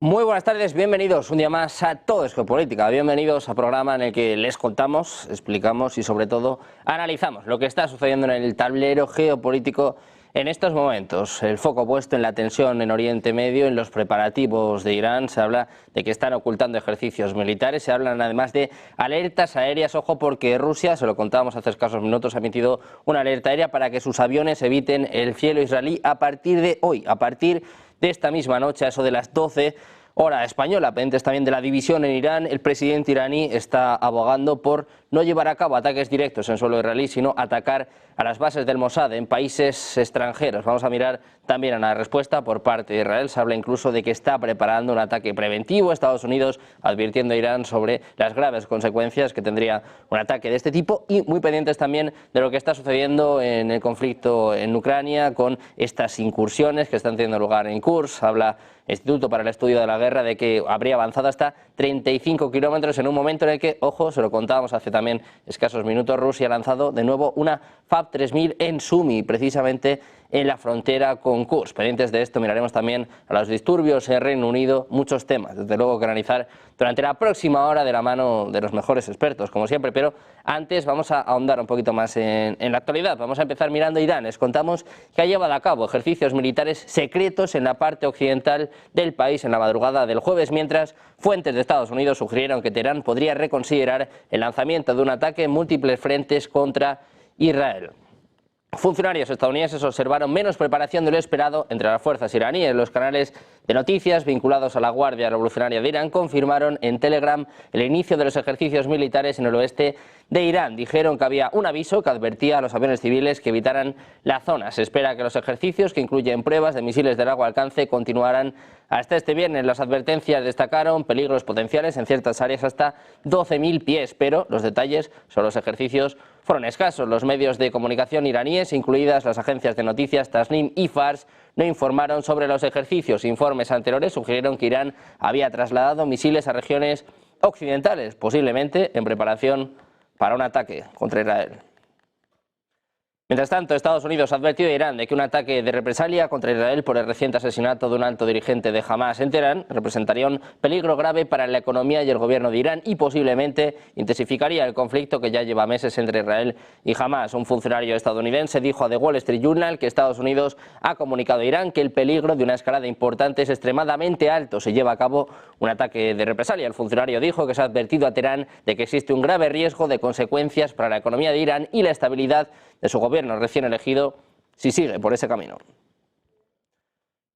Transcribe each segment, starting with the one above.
Muy buenas tardes, bienvenidos un día más a Todo es Geopolítica. Bienvenidos al programa en el que les contamos, explicamos y sobre todo analizamos lo que está sucediendo en el tablero geopolítico en estos momentos. El foco puesto en la tensión en Oriente Medio, en los preparativos de Irán. Se habla de que están ocultando ejercicios militares, se hablan además de alertas aéreas. Ojo, porque Rusia, se lo contábamos hace escasos minutos, ha emitido una alerta aérea para que sus aviones eviten el cielo israelí a partir de hoy, a partir de esta misma noche, a eso de las 12 hora española. Pendientes también de la división en Irán, el presidente iraní está abogando por no llevar a cabo ataques directos en suelo israelí, sino atacar a las bases del Mossad en países extranjeros. Vamos a mirar también a la respuesta por parte de Israel. Se habla incluso de que está preparando un ataque preventivo. Estados Unidos advirtiendo a Irán sobre las graves consecuencias que tendría un ataque de este tipo, y muy pendientes también de lo que está sucediendo en el conflicto en Ucrania con estas incursiones que están teniendo lugar en Kursk. Habla el Instituto para el Estudio de la Guerra de que habría avanzado hasta 35 kilómetros en un momento en el que, ojo, se lo contábamos hace también escasos minutos, Rusia ha lanzado de nuevo una FAB-3000 en Sumy, precisamente en la frontera con Kursk. Pendientes de esto miraremos también a los disturbios en Reino Unido, muchos temas, desde luego, que analizar durante la próxima hora de la mano de los mejores expertos, como siempre, pero antes vamos a ahondar un poquito más en la actualidad. Vamos a empezar mirando a Irán. Les contamos que ha llevado a cabo ejercicios militares secretos en la parte occidental del país en la madrugada del jueves, mientras fuentes de Estados Unidos sugirieron que Teherán podría reconsiderar el lanzamiento de un ataque en múltiples frentes contra Israel. Funcionarios estadounidenses observaron menos preparación de lo esperado entre las fuerzas iraníes. Los canales de noticias vinculados a la Guardia Revolucionaria de Irán confirmaron en Telegram el inicio de los ejercicios militares en el oeste de Irán. Dijeron que había un aviso que advertía a los aviones civiles que evitaran la zona. Se espera que los ejercicios, que incluyen pruebas de misiles de largo alcance, continuarán hasta este viernes. Las advertencias destacaron peligros potenciales en ciertas áreas hasta 12.000 pies, pero los detalles sobre los ejercicios fueron escasos. Los medios de comunicación iraníes, incluidas las agencias de noticias Tasnim y Fars, no informaron sobre los ejercicios. Informes anteriores sugirieron que Irán había trasladado misiles a regiones occidentales, posiblemente en preparación para un ataque contra Israel. Mientras tanto, Estados Unidos ha advertido a Irán de que un ataque de represalia contra Israel por el reciente asesinato de un alto dirigente de Hamás en Teherán representaría un peligro grave para la economía y el gobierno de Irán y posiblemente intensificaría el conflicto que ya lleva meses entre Israel y Hamás. Un funcionario estadounidense dijo a The Wall Street Journal que Estados Unidos ha comunicado a Irán que el peligro de una escalada importante es extremadamente alto. Se lleva a cabo un ataque de represalia. El funcionario dijo que se ha advertido a Teherán de que existe un grave riesgo de consecuencias para la economía de Irán y la estabilidad de su gobierno recién elegido si sigue por ese camino.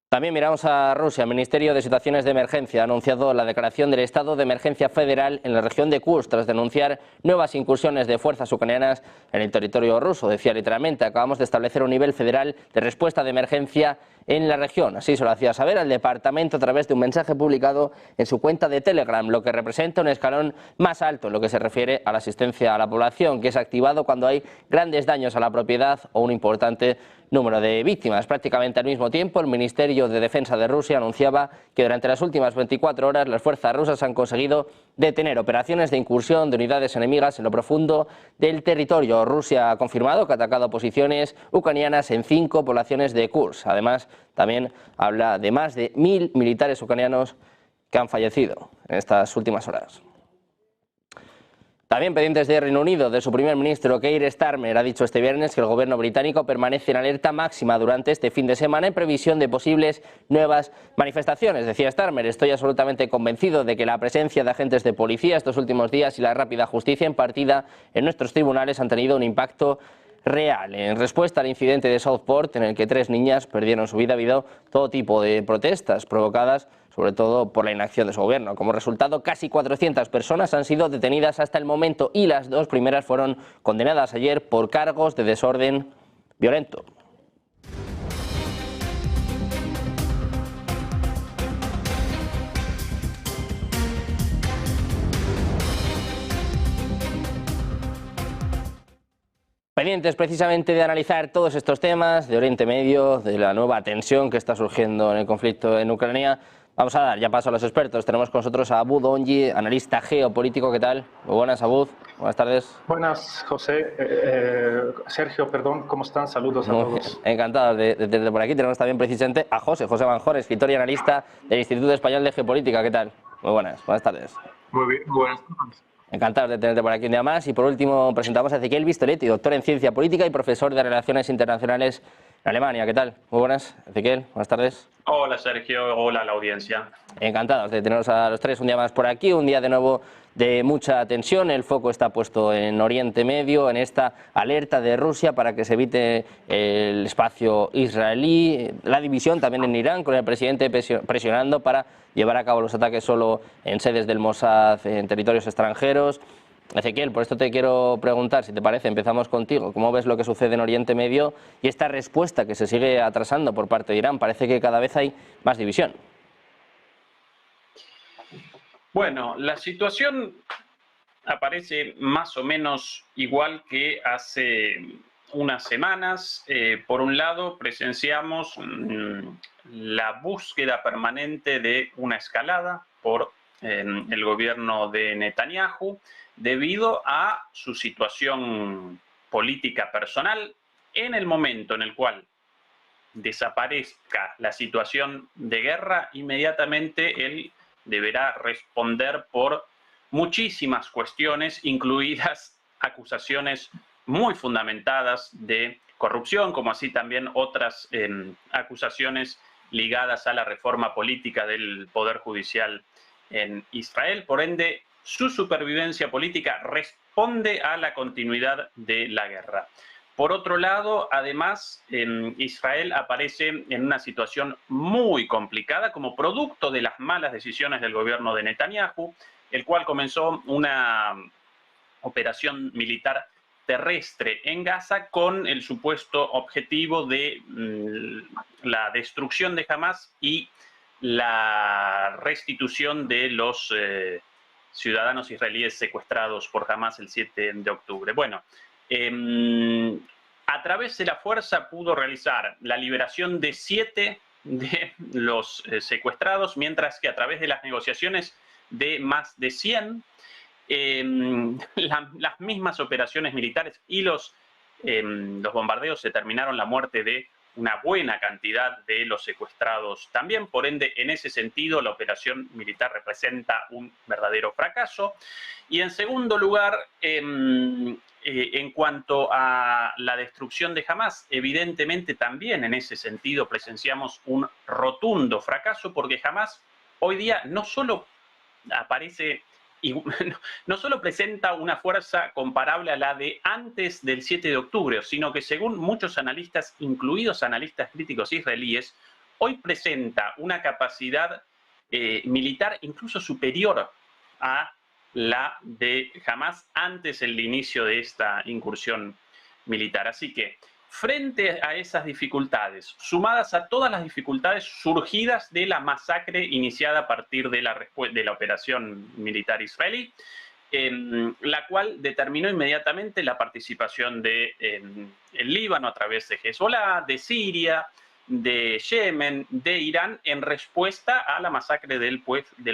También miramos a Rusia. El Ministerio de Situaciones de Emergencia ha anunciado la declaración del estado de emergencia federal en la región de Kursk tras denunciar nuevas incursiones de fuerzas ucranianas en el territorio ruso. Decía literalmente: acabamos de establecer un nivel federal de respuesta de emergencia en la región. Así se lo hacía saber al departamento a través de un mensaje publicado en su cuenta de Telegram, lo que representa un escalón más alto en lo que se refiere a la asistencia a la población, que es activado cuando hay grandes daños a la propiedad o un importante número de víctimas. Prácticamente al mismo tiempo, el Ministerio de Defensa de Rusia anunciaba que durante las últimas 24 horas las fuerzas rusas han conseguido detener operaciones de incursión de unidades enemigas en lo profundo del territorio. Rusia ha confirmado que ha atacado posiciones ucranianas en 5 poblaciones de Kursk. Además, también habla de más de 1.000 militares ucranianos que han fallecido en estas últimas horas. También pendientes de Reino Unido, de su primer ministro Keir Starmer, ha dicho este viernes que el gobierno británico permanece en alerta máxima durante este fin de semana en previsión de posibles nuevas manifestaciones. Decía Starmer: estoy absolutamente convencido de que la presencia de agentes de policía estos últimos días y la rápida justicia impartida en nuestros tribunales han tenido un impacto real. En respuesta al incidente de Southport, en el que 3 niñas perdieron su vida, ha habido todo tipo de protestas provocadas sobre todo por la inacción de su gobierno. Como resultado, casi 400 personas han sido detenidas hasta el momento y las 2 primeras fueron condenadas ayer por cargos de desorden violento. Pendientes precisamente de analizar todos estos temas de Oriente Medio, de la nueva tensión que está surgiendo en el conflicto en Ucrania, Vamos a dar ya paso a los expertos. Tenemos con nosotros a Abud Ongi, analista geopolítico. ¿Qué tal? Muy buenas, Abud. Buenas tardes. Buenas, José. Sergio, perdón, ¿cómo están? Saludos a Muy bien. todos. Encantados de tenerte por aquí. Tenemos también precisamente a José Banjor, escritor y analista del Instituto Español de Geopolítica. ¿Qué tal? Muy buenas tardes. Muy bien, buenas tardes. Encantados de tenerte por aquí un día más. Y por último presentamos a Ezequiel Vistoletti, doctor en Ciencia Política y profesor de Relaciones Internacionales en Alemania. ¿Qué tal? Muy buenas, Ezequiel. Buenas tardes. Hola, Sergio. Hola a la audiencia. Encantados de teneros a los tres un día más por aquí, un día de nuevo de mucha tensión. El foco está puesto en Oriente Medio, en esta alerta de Rusia para que se evite el espacio israelí, la división también en Irán, con el presidente presionando para llevar a cabo los ataques solo en sedes del Mossad en territorios extranjeros. Ezequiel, por esto te quiero preguntar, si te parece, empezamos contigo. ¿Cómo ves lo que sucede en Oriente Medio y esta respuesta que se sigue atrasando por parte de Irán? Parece que cada vez hay más división. Bueno, la situación aparece más o menos igual que hace unas semanas. Por un lado, presenciamos la búsqueda permanente de una escalada por el gobierno de Netanyahu debido a su situación política personal. En el momento en el cual desaparezca la situación de guerra, inmediatamente él deberá responder por muchísimas cuestiones, incluidas acusaciones muy fundamentadas de corrupción, como así también otras acusaciones ligadas a la reforma política del Poder Judicial en Israel. Por ende, su supervivencia política responde a la continuidad de la guerra. Por otro lado, además, Israel aparece en una situación muy complicada como producto de las malas decisiones del gobierno de Netanyahu, el cual comenzó una operación militar terrestre en Gaza con el supuesto objetivo de la destrucción de Hamas y la restitución de los ciudadanos israelíes secuestrados por Hamas el 7 de octubre. Bueno, a través de la fuerza pudo realizar la liberación de 7 de los secuestrados, mientras que a través de las negociaciones de más de 100, las mismas operaciones militares y los bombardeos determinaron la muerte de una buena cantidad de los secuestrados también. Por ende, en ese sentido, la operación militar representa un verdadero fracaso. Y en segundo lugar, en cuanto a la destrucción de Hamas, evidentemente también en ese sentido presenciamos un rotundo fracaso, porque Hamas hoy día no solo aparece y no solo presenta una fuerza comparable a la de antes del 7 de octubre, sino que según muchos analistas, incluidos analistas críticos israelíes, hoy presenta una capacidad militar incluso superior a la de Hamas antes del inicio de esta incursión militar. Así que, frente a esas dificultades, sumadas a todas las dificultades surgidas de la masacre iniciada a partir de la operación militar israelí, la cual determinó inmediatamente la participación de el Líbano a través de Hezbollah, de Siria, de Yemen, de Irán, en respuesta a la masacre del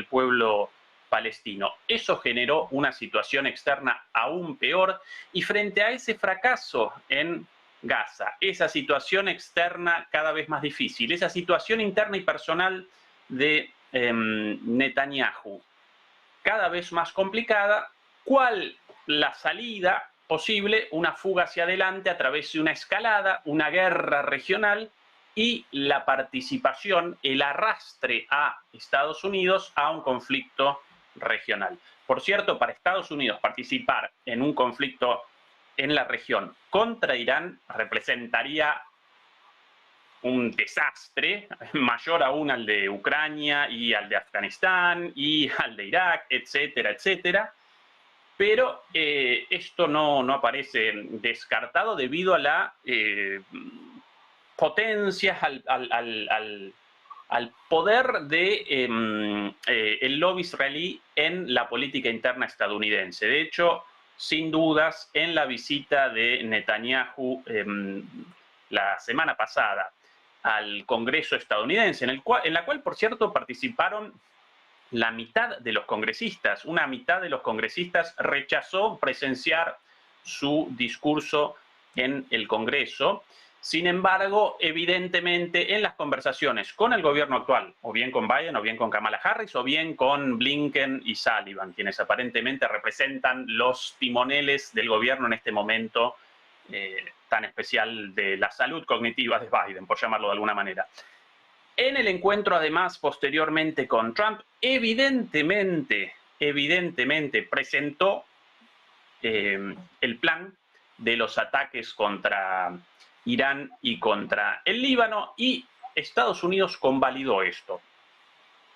pueblo palestino. Eso generó una situación externa aún peor, y frente a ese fracaso en Gaza, esa situación externa cada vez más difícil, esa situación interna y personal de Netanyahu cada vez más complicada, ¿cuál la salida posible? Una fuga hacia adelante a través de una escalada, una guerra regional y la participación, el arrastre a Estados Unidos a un conflicto regional. Por cierto, para Estados Unidos participar en un conflicto en la región contra Irán representaría un desastre, mayor aún al de Ucrania y al de Afganistán y al de Irak, etcétera, etcétera. Pero esto no aparece descartado debido a la potencia, al poder de el lobby israelí en la política interna estadounidense. De hecho, sin dudas, en la visita de Netanyahu la semana pasada al Congreso estadounidense, en la cual, por cierto, participaron la mitad de los congresistas. Una mitad de los congresistas rechazó presenciar su discurso en el Congreso. Sin embargo, evidentemente, en las conversaciones con el gobierno actual, o bien con Biden, o bien con Kamala Harris, o bien con Blinken y Sullivan, quienes aparentemente representan los timoneles del gobierno en este momento tan especial de la salud cognitiva de Biden, por llamarlo de alguna manera. En el encuentro, además, posteriormente con Trump, evidentemente presentó el plan de los ataques contra Irán y contra el Líbano, y Estados Unidos convalidó esto.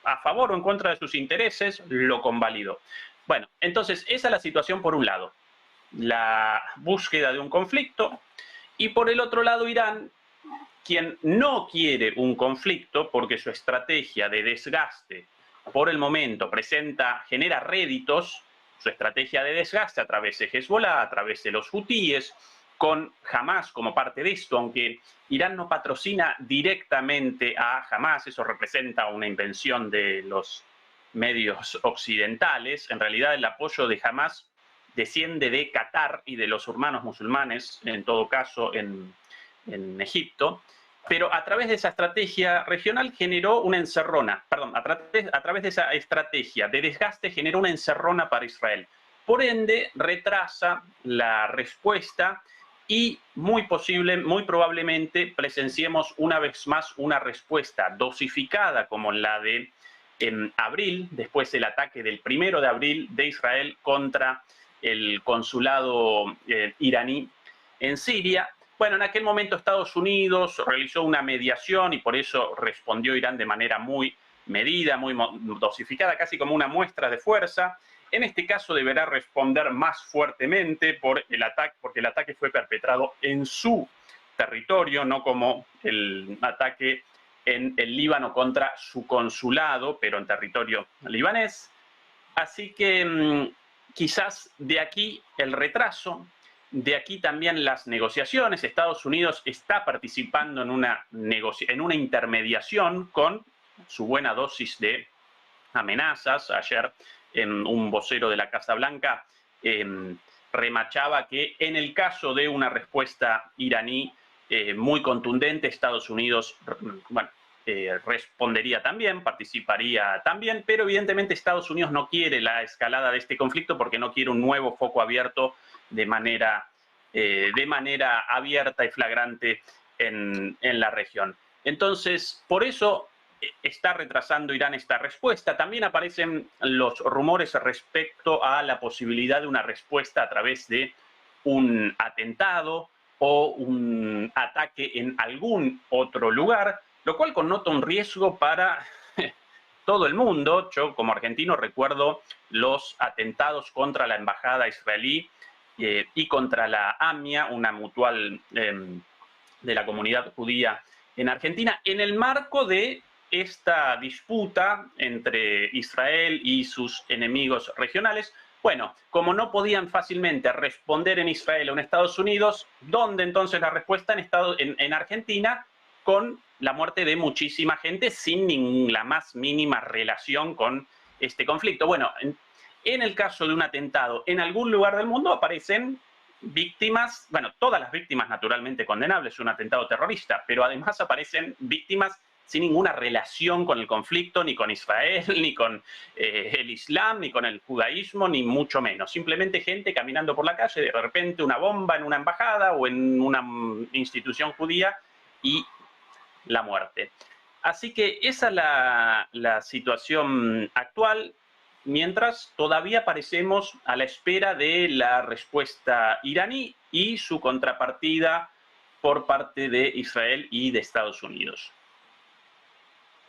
A favor o en contra de sus intereses, lo convalidó. Bueno, entonces esa es la situación por un lado, la búsqueda de un conflicto, y por el otro lado Irán, quien no quiere un conflicto porque su estrategia de desgaste por el momento genera réditos, su estrategia de desgaste a través de Hezbollah, a través de los hutíes, con Hamas como parte de esto, aunque Irán no patrocina directamente a Hamas, eso representa una invención de los medios occidentales. En realidad el apoyo de Hamas desciende de Qatar y de los hermanos musulmanes, en todo caso en Egipto, pero a través de esa estrategia regional generó una encerrona, a través de esa estrategia de desgaste generó una encerrona para Israel. Por ende, retrasa la respuesta y muy probablemente presenciemos una vez más una respuesta dosificada como la de abril, después del ataque del 1 de abril de Israel contra el consulado iraní en Siria. Bueno, en aquel momento Estados Unidos realizó una mediación y por eso respondió Irán de manera muy medida, muy dosificada, casi como una muestra de fuerza. En este caso deberá responder más fuertemente porque el ataque fue perpetrado en su territorio, no como el ataque en el Líbano contra su consulado, pero en territorio libanés. Así que quizás de aquí el retraso, de aquí también las negociaciones. Estados Unidos está participando en una intermediación con su buena dosis de amenazas. Ayer un vocero de la Casa Blanca remachaba que en el caso de una respuesta iraní muy contundente, Estados Unidos respondería también, participaría también, pero evidentemente Estados Unidos no quiere la escalada de este conflicto porque no quiere un nuevo foco abierto de manera abierta y flagrante en la región. Entonces, por eso está retrasando Irán esta respuesta. También aparecen los rumores respecto a la posibilidad de una respuesta a través de un atentado o un ataque en algún otro lugar, lo cual connota un riesgo para todo el mundo. Yo, como argentino, recuerdo los atentados contra la embajada israelí y contra la AMIA, una mutual de la comunidad judía en Argentina, en el marco de esta disputa entre Israel y sus enemigos regionales. Bueno, como no podían fácilmente responder en Israel o en Estados Unidos, ¿dónde entonces la respuesta? En Argentina, con la muerte de muchísima gente sin la más mínima relación con este conflicto. Bueno, en el caso de un atentado en algún lugar del mundo aparecen víctimas, bueno, todas las víctimas naturalmente condenables, un atentado terrorista, pero además aparecen víctimas sin ninguna relación con el conflicto, ni con Israel, ni con el Islam, ni con el judaísmo, ni mucho menos. Simplemente gente caminando por la calle, de repente una bomba en una embajada o en una institución judía y la muerte. Así que esa es la situación actual, mientras todavía parecemos a la espera de la respuesta iraní y su contrapartida por parte de Israel y de Estados Unidos.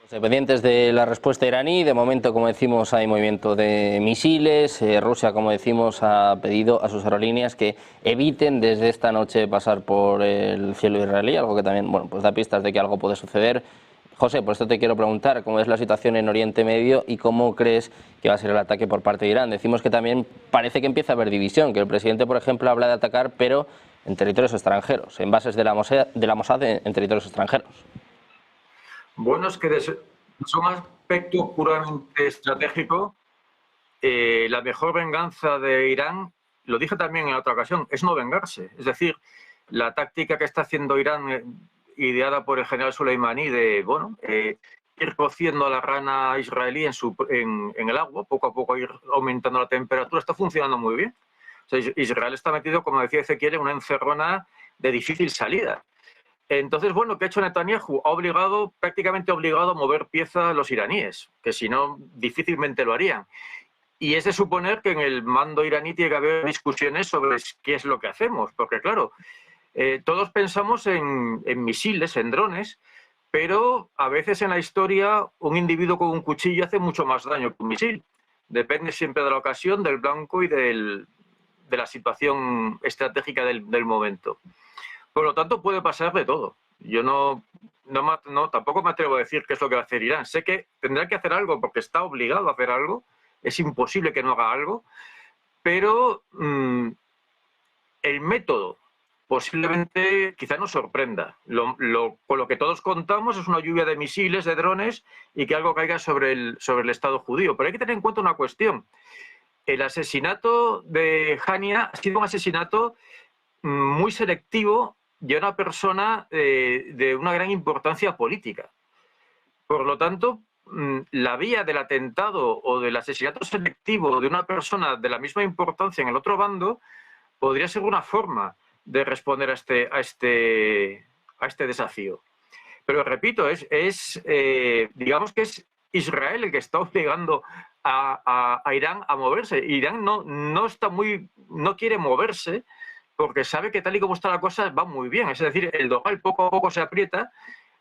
Pendientes de la respuesta iraní, de momento, como decimos, hay movimiento de misiles. Rusia, como decimos, ha pedido a sus aerolíneas que eviten desde esta noche pasar por el cielo israelí, algo que también, bueno, pues da pistas de que algo puede suceder. José, por esto te quiero preguntar cómo es la situación en Oriente Medio y cómo crees que va a ser el ataque por parte de Irán. Decimos que también parece que empieza a haber división, que el presidente, por ejemplo, habla de atacar, pero en territorios extranjeros, en bases de la Mossad en territorios extranjeros. Bueno, es que desde un aspecto puramente estratégico, la mejor venganza de Irán, lo dije también en otra ocasión, es no vengarse. Es decir, la táctica que está haciendo Irán, ideada por el general Soleimani, de ir cociendo a la rana israelí en el agua, poco a poco ir aumentando la temperatura, está funcionando muy bien. O sea, Israel está metido, como decía Ezequiel, en una encerrona de difícil salida. Entonces, bueno, ¿qué ha hecho Netanyahu? Prácticamente obligado a mover pieza a los iraníes, que si no, difícilmente lo harían. Y es de suponer que en el mando iraní tiene que haber discusiones sobre qué es lo que hacemos, porque claro, todos pensamos en misiles, en drones, pero a veces en la historia un individuo con un cuchillo hace mucho más daño que un misil. Depende siempre de la ocasión, del blanco y de la situación estratégica del momento. Por lo tanto, puede pasar de todo. Yo tampoco me atrevo a decir qué es lo que va a hacer Irán. Sé que tendrá que hacer algo porque está obligado a hacer algo. Es imposible que no haga algo. Pero el método posiblemente quizá nos sorprenda. Con lo que todos contamos es una lluvia de misiles, de drones y que algo caiga sobre el Estado judío. Pero hay que tener en cuenta una cuestión. El asesinato de Hania ha sido un asesinato muy selectivo y a una persona de una gran importancia política. Por lo tanto, la vía del atentado o del asesinato selectivo de una persona de la misma importancia en el otro bando podría ser una forma de responder a este desafío. Pero repito, digamos que es Israel el que está obligando a Irán a moverse. Irán no quiere moverse porque sabe que tal y como está la cosa va muy bien. Es decir, el Dogal poco a poco se aprieta,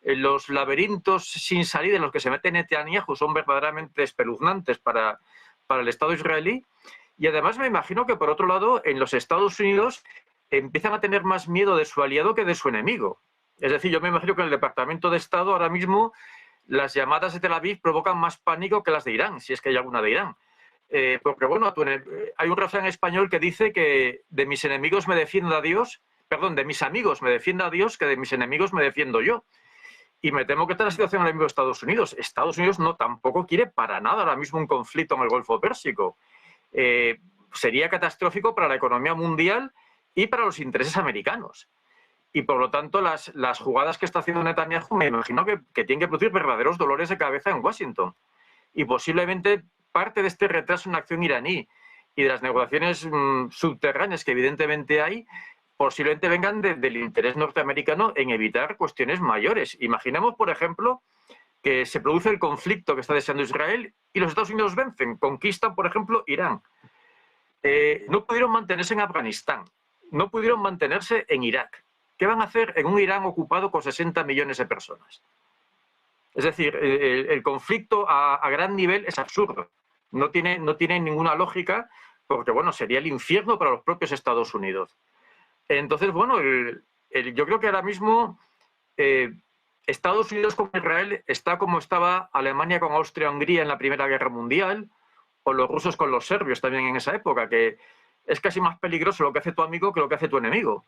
los laberintos sin salida en los que se mete Netanyahu son verdaderamente espeluznantes para el Estado israelí. Y además me imagino que, por otro lado, en los Estados Unidos empiezan a tener más miedo de su aliado que de su enemigo. Es decir, yo me imagino que en el Departamento de Estado ahora mismo las llamadas de Tel Aviv provocan más pánico que las de Irán, si es que hay alguna de Irán. Porque, bueno, hay un refrán español que dice que de mis enemigos me defienda Dios, perdón, de mis amigos me defienda Dios, que de mis enemigos me defiendo yo. Y me temo que está la situación ahora mismo de Estados Unidos. Estados Unidos tampoco quiere para nada ahora mismo un conflicto en el Golfo Pérsico. Sería catastrófico para la economía mundial y para los intereses americanos. Y por lo tanto, las jugadas que está haciendo Netanyahu me imagino que tienen que producir verdaderos dolores de cabeza en Washington. Y posiblemente parte de este retraso en la acción iraní y de las negociaciones subterráneas que evidentemente hay, posiblemente vengan del interés norteamericano en evitar cuestiones mayores. Imaginemos, por ejemplo, que se produce el conflicto que está deseando Israel y los Estados Unidos vencen, conquistan, por ejemplo, Irán. No pudieron mantenerse en Afganistán, no pudieron mantenerse en Irak. ¿Qué van a hacer en un Irán ocupado con 60 millones de personas? Es decir, el conflicto a gran nivel es absurdo. No tiene ninguna lógica porque, bueno, sería el infierno para los propios Estados Unidos. Entonces, bueno, yo creo que ahora mismo Estados Unidos con Israel está como estaba Alemania con Austria-Hungría en la Primera Guerra Mundial, o los rusos con los serbios también en esa época, que es casi más peligroso lo que hace tu amigo que lo que hace tu enemigo.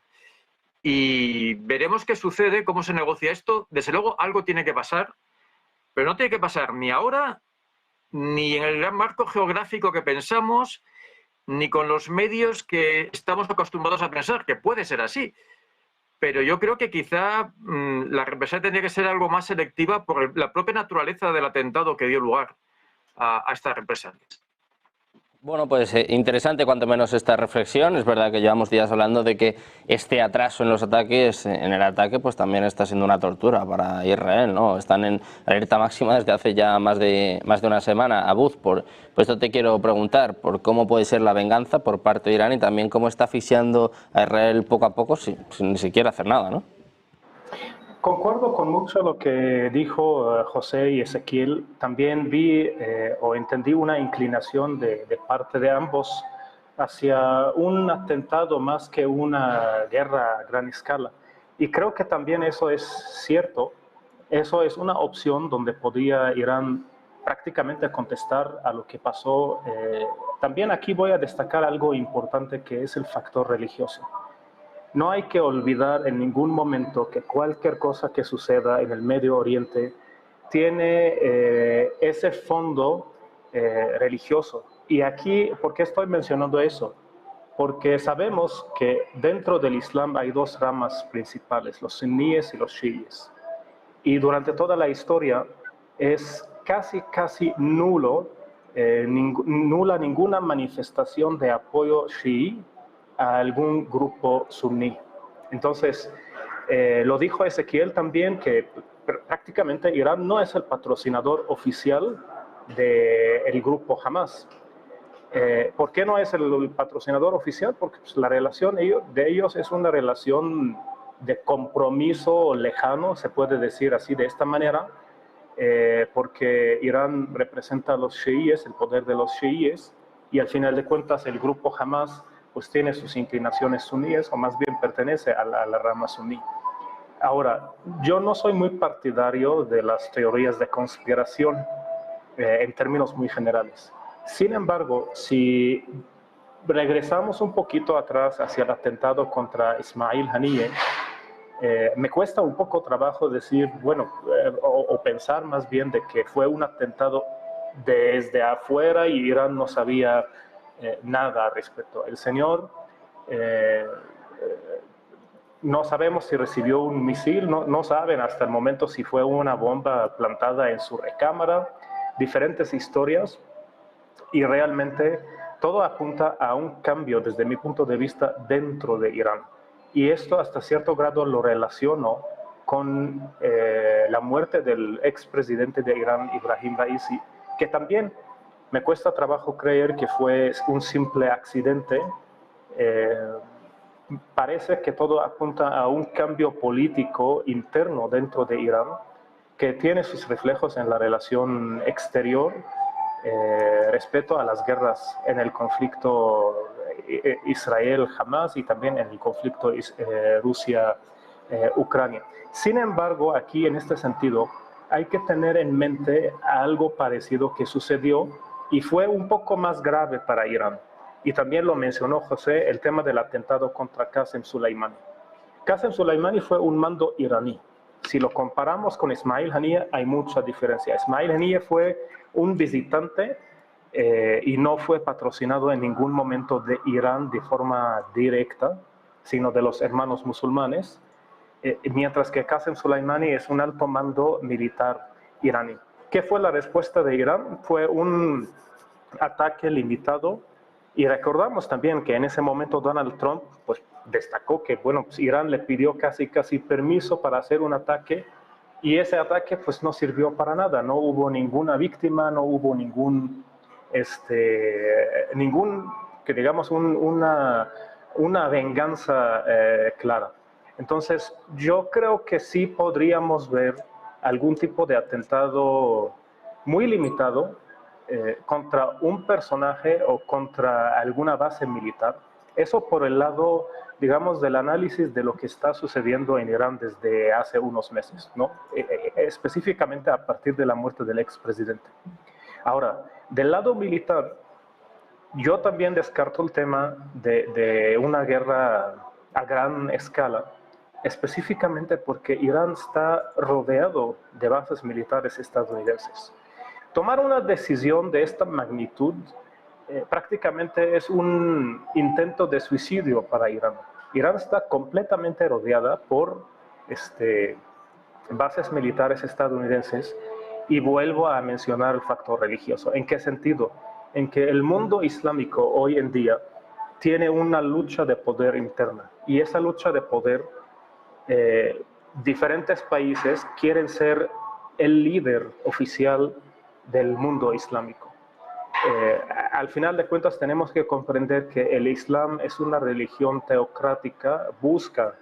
Y veremos qué sucede, cómo se negocia esto. Desde luego, algo tiene que pasar, pero no tiene que pasar ni ahora, ni en el gran marco geográfico que pensamos, ni con los medios que estamos acostumbrados a pensar, que puede ser así. Pero yo creo que quizá la represalia tendría que ser algo más selectiva por la propia naturaleza del atentado que dio lugar a estas represalias. Bueno, pues interesante cuanto menos esta reflexión. Es verdad que llevamos días hablando de que este atraso en los ataques, en el ataque, pues también está siendo una tortura para Israel, ¿no? Están en alerta máxima desde hace ya más de una semana. Abuz, por esto te quiero preguntar por cómo puede ser la venganza por parte de Irán y también cómo está asfixiando a Israel poco a poco sin ni siquiera hacer nada, ¿no? Concuerdo con mucho lo que dijo José y Ezequiel. También vi o entendí una inclinación de parte de ambos hacia un atentado más que una guerra a gran escala. Y creo que también eso es cierto. Eso es una opción donde podría Irán prácticamente contestar a lo que pasó. También aquí voy a destacar algo importante que es el factor religioso. No hay que olvidar en ningún momento que cualquier cosa que suceda en el Medio Oriente tiene ese fondo religioso. Y aquí, ¿por qué estoy mencionando eso? Porque sabemos que dentro del Islam hay dos ramas principales, los suníes y los chiíes. Y durante toda la historia es casi nulo, nula ninguna manifestación de apoyo chií a algún grupo suní. Entonces, lo dijo Ezequiel también, que prácticamente Irán no es el patrocinador oficial del grupo Hamas. ¿Por qué no es el patrocinador oficial? Porque pues, la relación de ellos es una relación de compromiso lejano, se puede decir así de esta manera, porque Irán representa a los chiíes, el poder de los chiíes, y al final de cuentas el grupo Hamas pues tiene sus inclinaciones suníes, o más bien pertenece a la rama suní. Ahora, yo no soy muy partidario de las teorías de conspiración en términos muy generales. Sin embargo, si regresamos un poquito atrás hacia el atentado contra Ismail Haniyeh, me cuesta un poco trabajo decir, bueno, o pensar más bien de que fue un atentado desde afuera y Irán no sabía nada al respecto. El señor, no sabemos si recibió un misil, no saben hasta el momento si fue una bomba plantada en su recámara, diferentes historias. Y realmente todo apunta a un cambio, desde mi punto de vista, dentro de Irán. Y esto hasta cierto grado lo relaciono con la muerte del expresidente de Irán, Ibrahim Raisi, que también me cuesta trabajo creer que fue un simple accidente. Parece que todo apunta a un cambio político interno dentro de Irán, que tiene sus reflejos en la relación exterior, respecto a las guerras en el conflicto Israel-Hamas y también en el conflicto Rusia-Ucrania. Sin embargo, aquí en este sentido hay que tener en mente algo parecido que sucedió y fue un poco más grave para Irán. Y también lo mencionó José, el tema del atentado contra Qasem Soleimani. Qasem Soleimani fue un mando iraní. Si lo comparamos con Ismail Haniyeh, hay mucha diferencia. Ismail Haniyeh fue un visitante y no fue patrocinado en ningún momento de Irán de forma directa, sino de los hermanos musulmanes, mientras que Qasem Soleimani es un alto mando militar iraní. ¿Qué fue la respuesta de Irán? Fue un ataque limitado, y recordamos también que en ese momento Donald Trump pues, destacó que bueno, pues Irán le pidió casi permiso para hacer un ataque, y ese ataque pues no sirvió para nada, no hubo ninguna víctima, no hubo ningún que digamos una venganza clara. Entonces yo creo que sí podríamos ver algún tipo de atentado muy limitado contra un personaje o contra alguna base militar. Eso por el lado, digamos, del análisis de lo que está sucediendo en Irán desde hace unos meses, ¿no? Específicamente a partir de la muerte del expresidente. Ahora, del lado militar, yo también descarto el tema de una guerra a gran escala, específicamente porque Irán está rodeado de bases militares estadounidenses. Tomar una decisión de esta magnitud prácticamente es un intento de suicidio para Irán. Irán está completamente rodeada por bases militares estadounidenses, y vuelvo a mencionar el factor religioso. ¿En qué sentido? En que el mundo islámico hoy en día tiene una lucha de poder interna, y esa lucha de poder, diferentes países quieren ser el líder oficial del mundo islámico. Al final de cuentas tenemos que comprender que el Islam es una religión teocrática, busca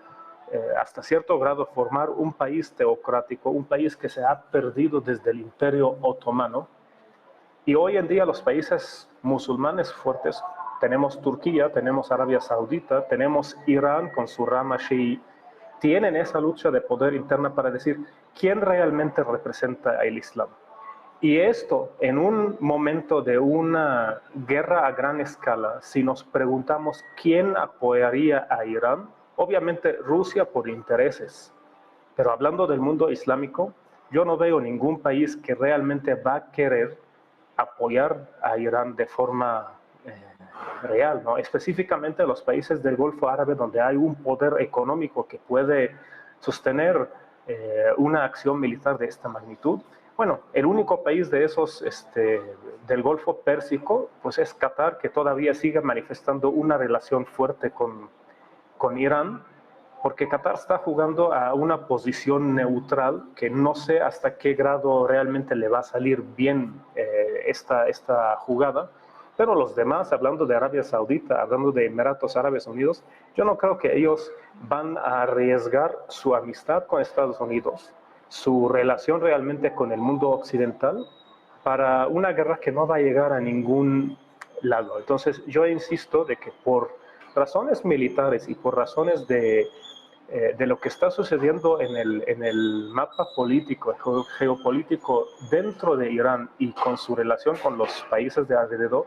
hasta cierto grado formar un país teocrático, un país que se ha perdido desde el Imperio Otomano, y hoy en día los países musulmanes fuertes, tenemos Turquía, tenemos Arabia Saudita, tenemos Irán con su rama chií, tienen esa lucha de poder interna para decir quién realmente representa al Islam. Y esto, en un momento de una guerra a gran escala, si nos preguntamos quién apoyaría a Irán, obviamente Rusia por intereses, pero hablando del mundo islámico, yo no veo ningún país que realmente va a querer apoyar a Irán de forma real, ¿no? Específicamente los países del Golfo Árabe, donde hay un poder económico que puede sostener una acción militar de esta magnitud. Bueno, el único país de esos del Golfo Pérsico pues es Qatar, que todavía sigue manifestando una relación fuerte con Irán, porque Qatar está jugando a una posición neutral que no sé hasta qué grado realmente le va a salir bien esta jugada. Pero los demás, hablando de Arabia Saudita, hablando de Emiratos Árabes Unidos, yo no creo que ellos van a arriesgar su amistad con Estados Unidos, su relación realmente con el mundo occidental, para una guerra que no va a llegar a ningún lado. Entonces, yo insisto de que por razones militares y por razones de lo que está sucediendo en el mapa político, geopolítico dentro de Irán y con su relación con los países de alrededor,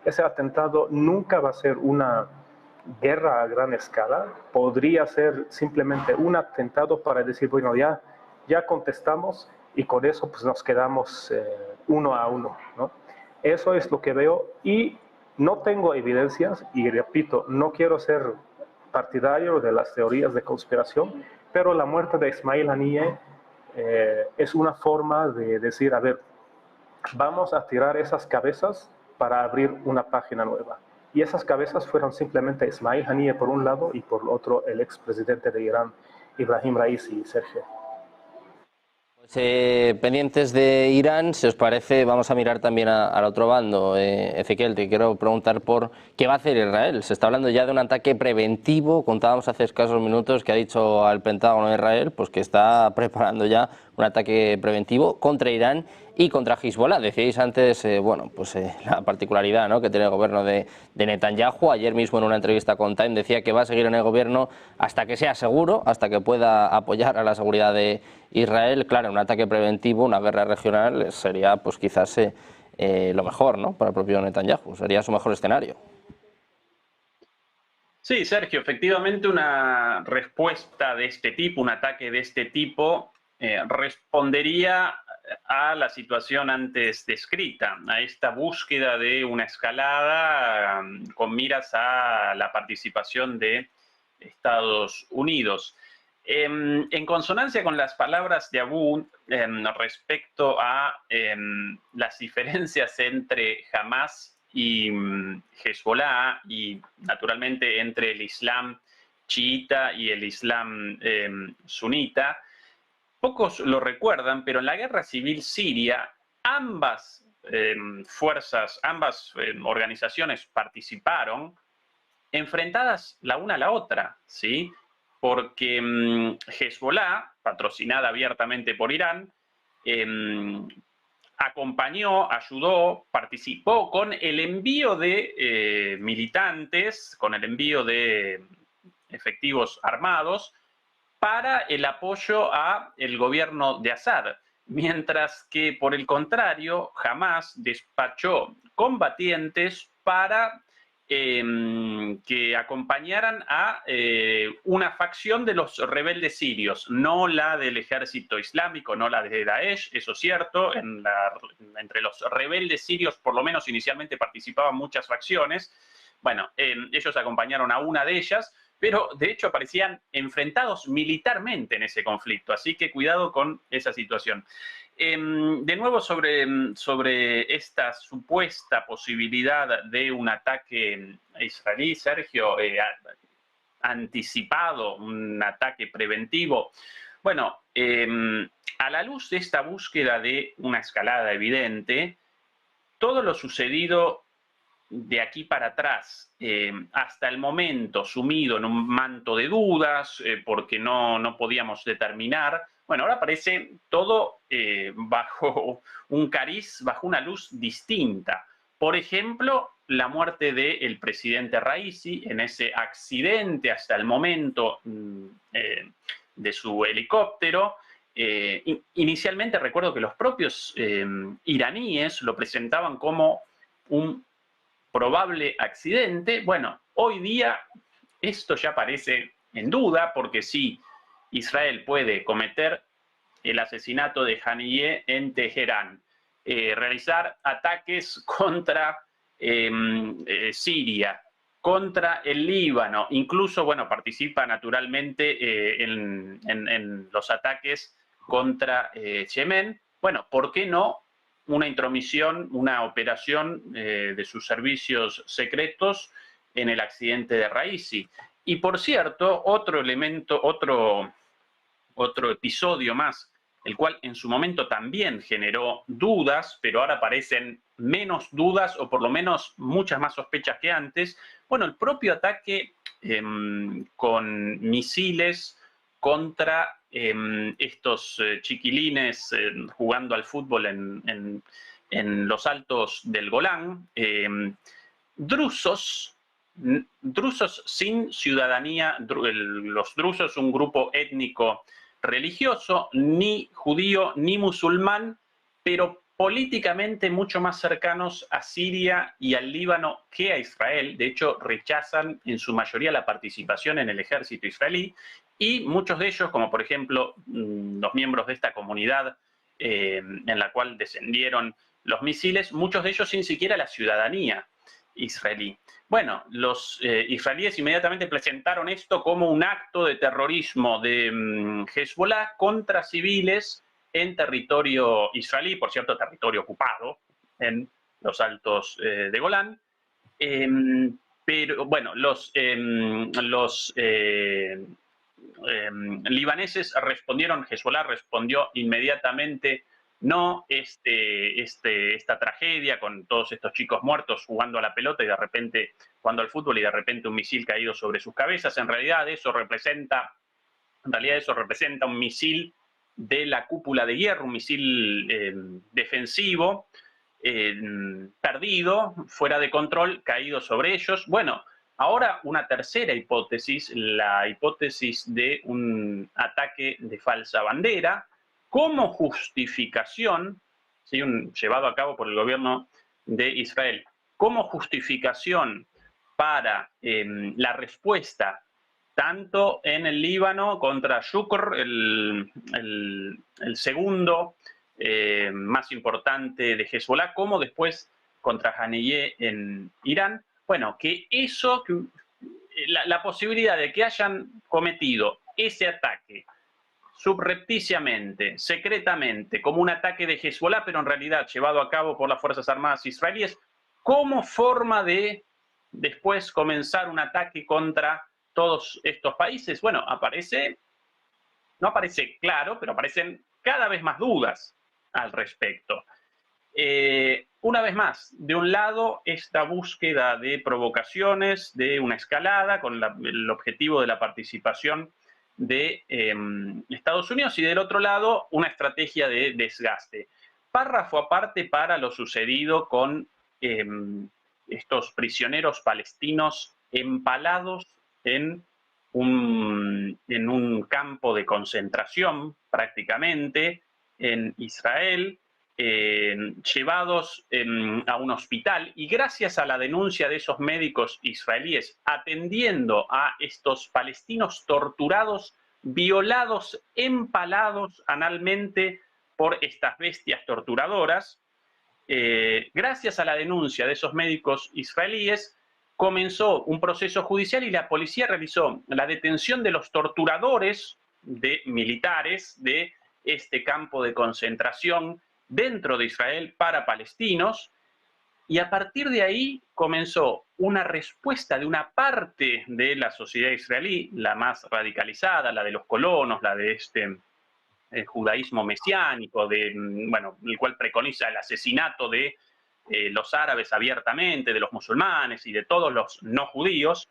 ese atentado nunca va a ser una guerra a gran escala, podría ser simplemente un atentado para decir, bueno, ya contestamos y con eso pues nos quedamos 1-1, ¿no? Eso es lo que veo y no tengo evidencias y repito, no quiero ser partidario de las teorías de conspiración, pero la muerte de Ismail Haniyeh es una forma de decir, a ver, vamos a tirar esas cabezas para abrir una página nueva. Y esas cabezas fueron simplemente Ismail Haniyeh por un lado y por otro el expresidente de Irán, Ibrahim Raisi, Sergio. Pendientes de Irán, si os parece, vamos a mirar también al otro bando. Ezequiel, te quiero preguntar por qué va a hacer Israel. Se está hablando ya de un ataque preventivo. Contábamos hace escasos minutos que ha dicho al Pentágono de Israel pues que está preparando ya un ataque preventivo contra Irán y contra Hezbollah. Decíais antes, la particularidad, ¿no?, que tiene el gobierno de Netanyahu. Ayer mismo en una entrevista con Time decía que va a seguir en el gobierno hasta que sea seguro, hasta que pueda apoyar a la seguridad de Israel. Claro, un ataque preventivo, una guerra regional, sería pues quizás lo mejor, ¿no?, para el propio Netanyahu. Sería su mejor escenario. Sí, Sergio, efectivamente una respuesta de este tipo, un ataque de este tipo, respondería a la situación antes descrita, a esta búsqueda de una escalada con miras a la participación de Estados Unidos. En consonancia con las palabras de Abu respecto a las diferencias entre Hamas y Hezbollah y naturalmente entre el Islam chiita y el Islam sunita, pocos lo recuerdan, pero en la guerra civil siria ambas fuerzas, ambas organizaciones participaron enfrentadas la una a la otra, ¿sí? Porque Hezbollah, patrocinada abiertamente por Irán, acompañó, ayudó, participó con el envío de militantes, con el envío de efectivos armados para el apoyo al gobierno de Assad, mientras que por el contrario, Hamas despachó combatientes para que acompañaran a una facción de los rebeldes sirios, no la del ejército islámico, no la de Daesh, eso es cierto, entre los rebeldes sirios por lo menos inicialmente participaban muchas facciones. Bueno, ellos acompañaron a una de ellas, pero de hecho aparecían enfrentados militarmente en ese conflicto, así que cuidado con esa situación. De nuevo sobre esta supuesta posibilidad de un ataque israelí, Sergio, anticipado, un ataque preventivo. Bueno, a la luz de esta búsqueda de una escalada evidente, todo lo sucedido de aquí para atrás, hasta el momento sumido en un manto de dudas, porque no podíamos determinar. Bueno, ahora parece todo bajo un cariz, bajo una luz distinta. Por ejemplo, la muerte del presidente Raisi en ese accidente hasta el momento de su helicóptero. Inicialmente recuerdo que los propios iraníes lo presentaban como un probable accidente. Bueno, hoy día esto ya parece en duda, porque sí, Israel puede cometer el asesinato de Haniyeh en Teherán. Realizar ataques contra Siria, contra el Líbano, incluso, bueno, participa naturalmente en los ataques contra Yemen. Bueno, ¿por qué no una intromisión, una operación de sus servicios secretos en el accidente de Raisi? Y por cierto, otro elemento, otro episodio más, el cual en su momento también generó dudas, pero ahora parecen menos dudas o por lo menos muchas más sospechas que antes. Bueno, el propio ataque con misiles contra estos chiquilines jugando al fútbol en los altos del Golán, drusos sin ciudadanía, los drusos, un grupo étnico religioso, ni judío ni musulmán, pero políticamente mucho más cercanos a Siria y al Líbano que a Israel. De hecho, rechazan en su mayoría la participación en el ejército israelí, y muchos de ellos, como por ejemplo los miembros de esta comunidad en la cual descendieron los misiles, muchos de ellos sin siquiera la ciudadanía israelí. Bueno, los israelíes inmediatamente presentaron esto como un acto de terrorismo de Hezbollah contra civiles en territorio israelí, por cierto, territorio ocupado en los altos de Golán. Pero bueno, los libaneses respondieron, Hezbollah respondió inmediatamente: no, esta tragedia con todos estos chicos muertos jugando a la pelota y de repente jugando al fútbol y de repente un misil caído sobre sus cabezas, en realidad eso representa un misil de la cúpula de hierro, un misil defensivo, perdido, fuera de control, caído sobre ellos. Bueno, ahora una tercera hipótesis, la hipótesis de un ataque de falsa bandera, como justificación, ¿sí? Llevado a cabo por el gobierno de Israel, como justificación para la respuesta tanto en el Líbano contra Shukr, el segundo más importante de Hezbollah, como después contra Haniyeh en Irán. Bueno, que eso, la posibilidad de que hayan cometido ese ataque subrepticiamente, secretamente, como un ataque de Hezbollah, pero en realidad llevado a cabo por las Fuerzas Armadas israelíes, como forma de después comenzar un ataque contra todos estos países. Bueno, no aparece claro, pero aparecen cada vez más dudas al respecto. Una vez más, de un lado, esta búsqueda de provocaciones, de una escalada, con el objetivo de la participación de Estados Unidos, y del otro lado, una estrategia de desgaste. Párrafo aparte para lo sucedido con estos prisioneros palestinos empalados en un campo de concentración, prácticamente, en Israel, llevados a un hospital, y gracias a la denuncia de esos médicos israelíes atendiendo a estos palestinos torturados, violados, empalados analmente por estas bestias torturadoras, gracias a la denuncia de esos médicos israelíes, comenzó un proceso judicial y la policía realizó la detención de los torturadores militares de este campo de concentración dentro de Israel para palestinos, y a partir de ahí comenzó una respuesta de una parte de la sociedad israelí, la más radicalizada, la de los colonos, la de este judaísmo mesiánico, el cual preconiza el asesinato de los árabes abiertamente, de los musulmanes y de todos los no judíos.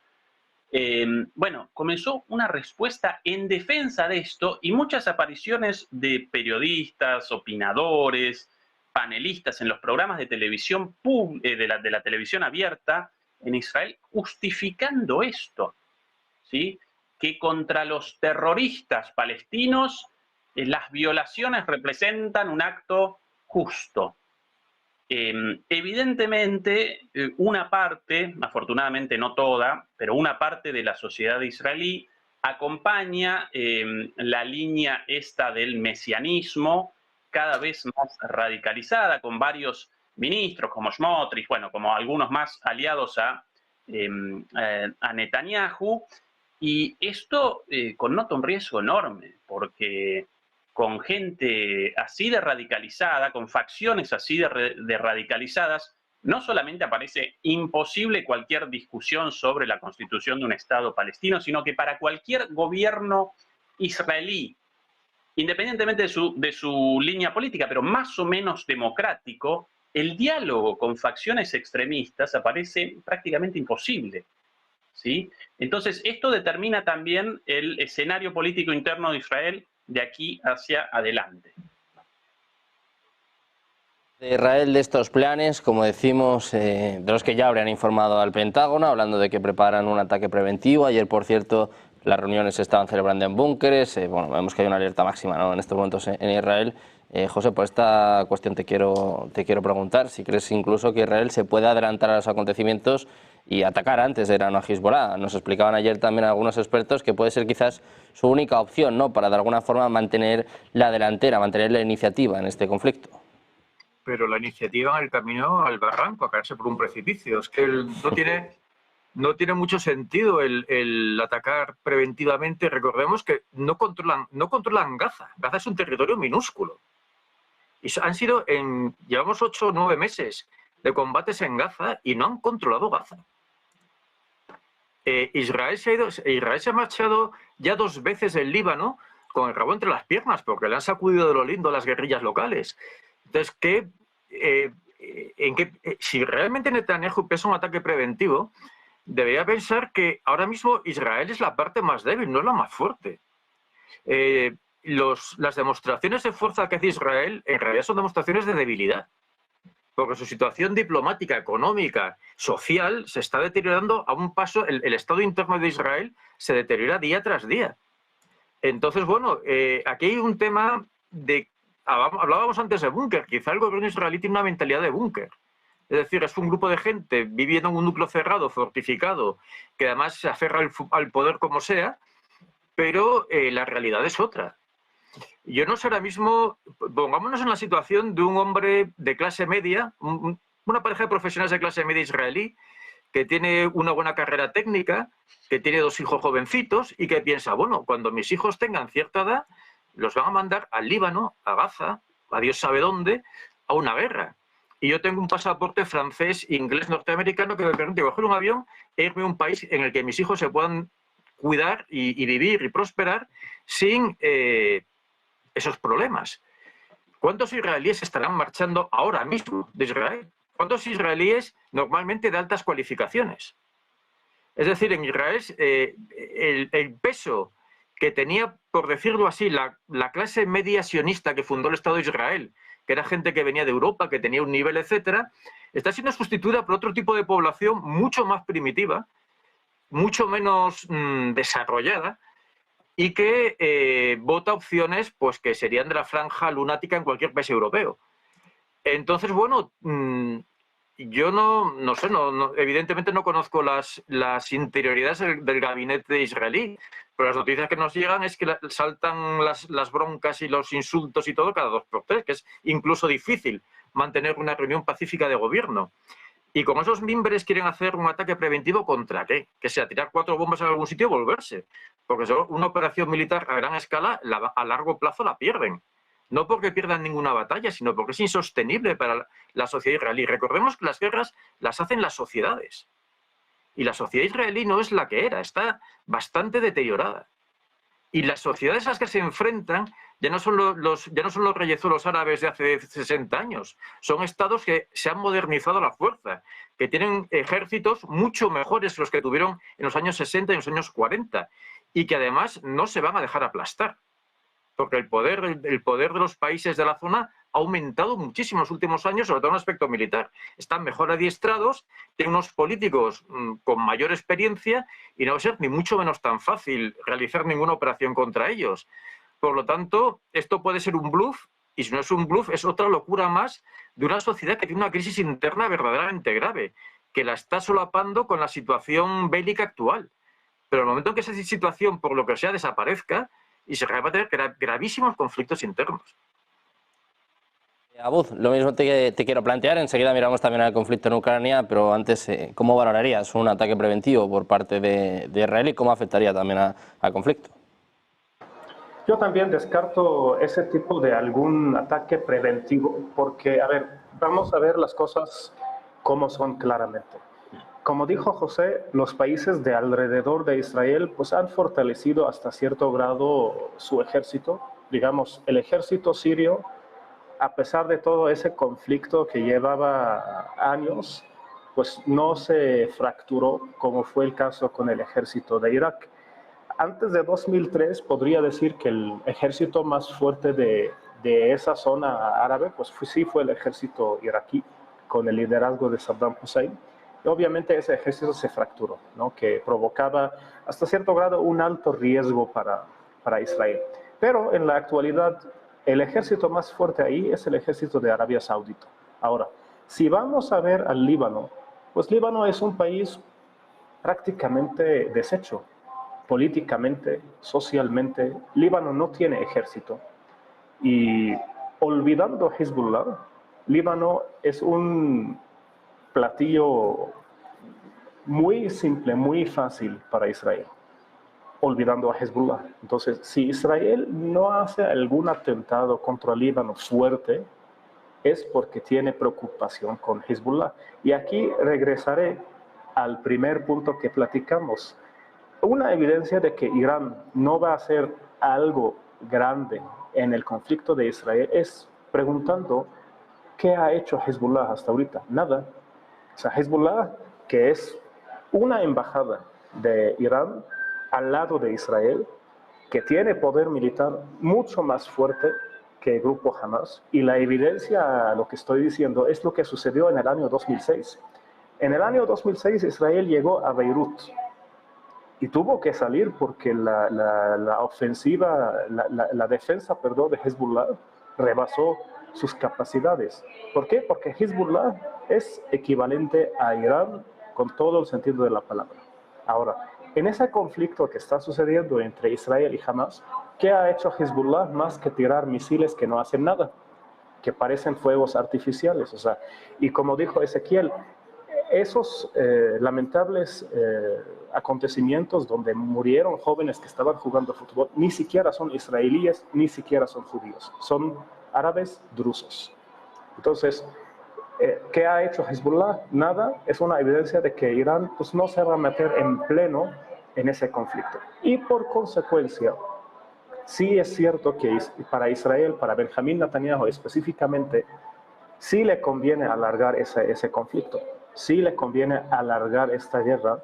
Comenzó una respuesta en defensa de esto, y muchas apariciones de periodistas, opinadores, panelistas en los programas de televisión de la televisión abierta en Israel, justificando esto, ¿sí? Que contra los terroristas palestinos las violaciones representan un acto justo. Evidentemente, una parte, afortunadamente no toda, pero una parte de la sociedad israelí acompaña la línea esta del mesianismo, cada vez más radicalizada, con varios ministros como Smotrich, bueno, como algunos más aliados a Netanyahu, y esto connota un riesgo enorme, porque con gente así de radicalizada, con facciones así de radicalizadas, no solamente aparece imposible cualquier discusión sobre la constitución de un Estado palestino, sino que para cualquier gobierno israelí, independientemente de su línea política, pero más o menos democrático, el diálogo con facciones extremistas aparece prácticamente imposible, ¿sí? Entonces, esto determina también el escenario político interno de Israel de aquí hacia adelante. De Israel, de estos planes, como decimos, de los que ya habrían informado al Pentágono, hablando de que preparan un ataque preventivo. Ayer, por cierto, las reuniones se estaban celebrando en búnkeres. Bueno, vemos que hay una alerta máxima, ¿no?, en estos momentos en Israel. José, por esta cuestión te quiero preguntar si crees incluso que Israel se puede adelantar a los acontecimientos y atacar antes de Irán o a Hezbollah. Nos explicaban ayer también algunos expertos que puede ser quizás su única opción, ¿no?, para de alguna forma mantener la delantera, mantener la iniciativa en este conflicto. Pero la iniciativa en el camino al barranco, a caerse por un precipicio. Es que no tiene mucho sentido el atacar preventivamente. Recordemos que no controlan Gaza. Gaza es un territorio minúsculo. Y llevamos 8 o 9 meses de combates en Gaza y no han controlado Gaza. Israel se ha marchado ya 2 veces del Líbano con el rabo entre las piernas, porque le han sacudido de lo lindo a las guerrillas locales. Entonces, si realmente Netanyahu piensa un ataque preventivo, debería pensar que ahora mismo Israel es la parte más débil, no es la más fuerte. Las demostraciones de fuerza que hace Israel en realidad son demostraciones de debilidad, porque su situación diplomática, económica, social se está deteriorando a un paso. El estado interno de Israel se deteriora día tras día. Entonces, bueno, aquí hay un tema de... Hablábamos antes de búnker. Quizá el gobierno israelí tiene una mentalidad de búnker. Es decir, es un grupo de gente viviendo en un núcleo cerrado, fortificado, que además se aferra al poder como sea, pero la realidad es otra. Yo no sé ahora mismo, pongámonos en la situación de un hombre de clase media, una pareja de profesionales de clase media israelí, que tiene una buena carrera técnica, que tiene 2 hijos jovencitos y que piensa, bueno, cuando mis hijos tengan cierta edad, los van a mandar al Líbano, a Gaza, a Dios sabe dónde, a una guerra. Y yo tengo un pasaporte francés, inglés, norteamericano que me permite coger un avión e irme a un país en el que mis hijos se puedan cuidar y vivir y prosperar sin esos problemas. ¿Cuántos israelíes estarán marchando ahora mismo de Israel? ¿Cuántos israelíes normalmente de altas cualificaciones? Es decir, en Israel el peso que tenía, por decirlo así, la clase media sionista que fundó el Estado de Israel, que era gente que venía de Europa, que tenía un nivel, etcétera, está siendo sustituida por otro tipo de población mucho más primitiva, mucho menos desarrollada, y que vota opciones pues, que serían de la franja lunática en cualquier país europeo. Entonces, bueno, yo no sé, evidentemente no conozco las interioridades del gabinete israelí, pero las noticias que nos llegan es que saltan las broncas y los insultos y todo cada 2 por 3, que es incluso difícil mantener una reunión pacífica de gobierno. Y con esos mimbres quieren hacer un ataque preventivo ¿contra qué? Que sea tirar 4 bombas en algún sitio y volverse. Porque una operación militar a gran escala, a largo plazo la pierden. No porque pierdan ninguna batalla, sino porque es insostenible para la sociedad israelí. Recordemos que las guerras las hacen las sociedades. Y la sociedad israelí no es la que era, está bastante deteriorada. Y las sociedades a las que se enfrentan ya no son los reyezuelos árabes de hace 60 años. Son estados que se han modernizado a la fuerza, que tienen ejércitos mucho mejores que los que tuvieron en los años 60 y en los años 40, y que además no se van a dejar aplastar. Porque el poder de los países de la zona ha aumentado muchísimo en los últimos años, sobre todo en el aspecto militar. Están mejor adiestrados, tienen unos políticos con mayor experiencia y no va a ser ni mucho menos tan fácil realizar ninguna operación contra ellos. Por lo tanto, esto puede ser un bluff, y si no es un bluff, es otra locura más de una sociedad que tiene una crisis interna verdaderamente grave, que la está solapando con la situación bélica actual. Pero el momento en que esa situación, por lo que sea, desaparezca, Israel va a tener gravísimos conflictos internos. Abud, lo mismo te quiero plantear. Enseguida miramos también al conflicto en Ucrania, pero antes, ¿cómo valorarías un ataque preventivo por parte de Israel y cómo afectaría también al conflicto? Yo también descarto ese tipo de algún ataque preventivo, porque, a ver, vamos a ver las cosas como son claramente. Como dijo José, los países de alrededor de Israel pues han fortalecido hasta cierto grado su ejército. Digamos, el ejército sirio, a pesar de todo ese conflicto que llevaba años, pues no se fracturó como fue el caso con el ejército de Irak. Antes de 2003 podría decir que el ejército más fuerte de esa zona árabe, pues sí fue el ejército iraquí, con el liderazgo de Saddam Hussein. Y obviamente ese ejército se fracturó, ¿no? Que provocaba hasta cierto grado un alto riesgo para Israel. Pero en la actualidad el ejército más fuerte ahí es el ejército de Arabia Saudita. Ahora, si vamos a ver al Líbano, pues Líbano es un país prácticamente deshecho. Políticamente, socialmente, Líbano no tiene ejército. Y olvidando Hezbollah, Líbano es un platillo muy simple, muy fácil para Israel, olvidando a Hezbollah. Entonces, si Israel no hace algún atentado contra Líbano fuerte, es porque tiene preocupación con Hezbollah. Y aquí regresaré al primer punto que platicamos. Una evidencia de que Irán no va a hacer algo grande en el conflicto de Israel es preguntando qué ha hecho Hezbollah hasta ahorita. Nada. O sea, Hezbollah, que es una embajada de Irán al lado de Israel, que tiene poder militar mucho más fuerte que el grupo Hamas, y la evidencia a lo que estoy diciendo es lo que sucedió en el año 2006. En el año 2006 Israel llegó a Beirut y tuvo que salir porque la ofensiva, la defensa, perdón, de Hezbollah rebasó sus capacidades. ¿Por qué? Porque Hezbollah es equivalente a Irán con todo el sentido de la palabra. Ahora, en ese conflicto que está sucediendo entre Israel y Hamas, ¿qué ha hecho Hezbollah más que tirar misiles que no hacen nada? Que parecen fuegos artificiales. O sea, y como dijo Ezequiel, esos lamentables acontecimientos donde murieron jóvenes que estaban jugando fútbol, ni siquiera son israelíes, ni siquiera son judíos, son árabes drusos. Entonces, ¿qué ha hecho Hezbollah? Nada. Es una evidencia de que Irán pues, no se va a meter en pleno en ese conflicto. Y por consecuencia, sí es cierto que para Israel, para Benjamín Netanyahu específicamente, sí le conviene alargar ese conflicto, sí le conviene alargar esta guerra.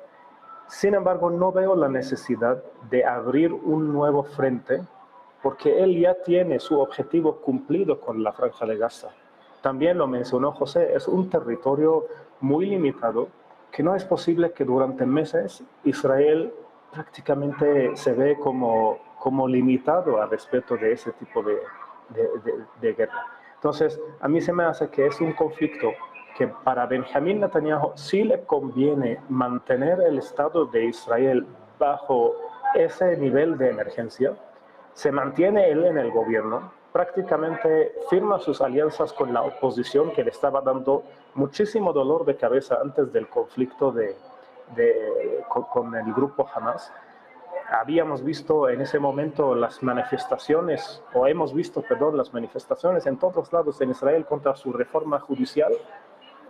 Sin embargo, no veo la necesidad de abrir un nuevo frente porque él ya tiene su objetivo cumplido con la Franja de Gaza. También lo mencionó José, es un territorio muy limitado que no es posible que durante meses Israel prácticamente se ve como limitado al respecto de ese tipo de guerra. Entonces, a mí se me hace que es un conflicto que para Benjamín Netanyahu sí le conviene mantener el Estado de Israel bajo ese nivel de emergencia. Se mantiene él en el gobierno, prácticamente firma sus alianzas con la oposición que le estaba dando muchísimo dolor de cabeza antes del conflicto con el grupo Hamas. Habíamos visto en ese momento las manifestaciones, o hemos visto, perdón, las manifestaciones en todos lados en Israel contra su reforma judicial,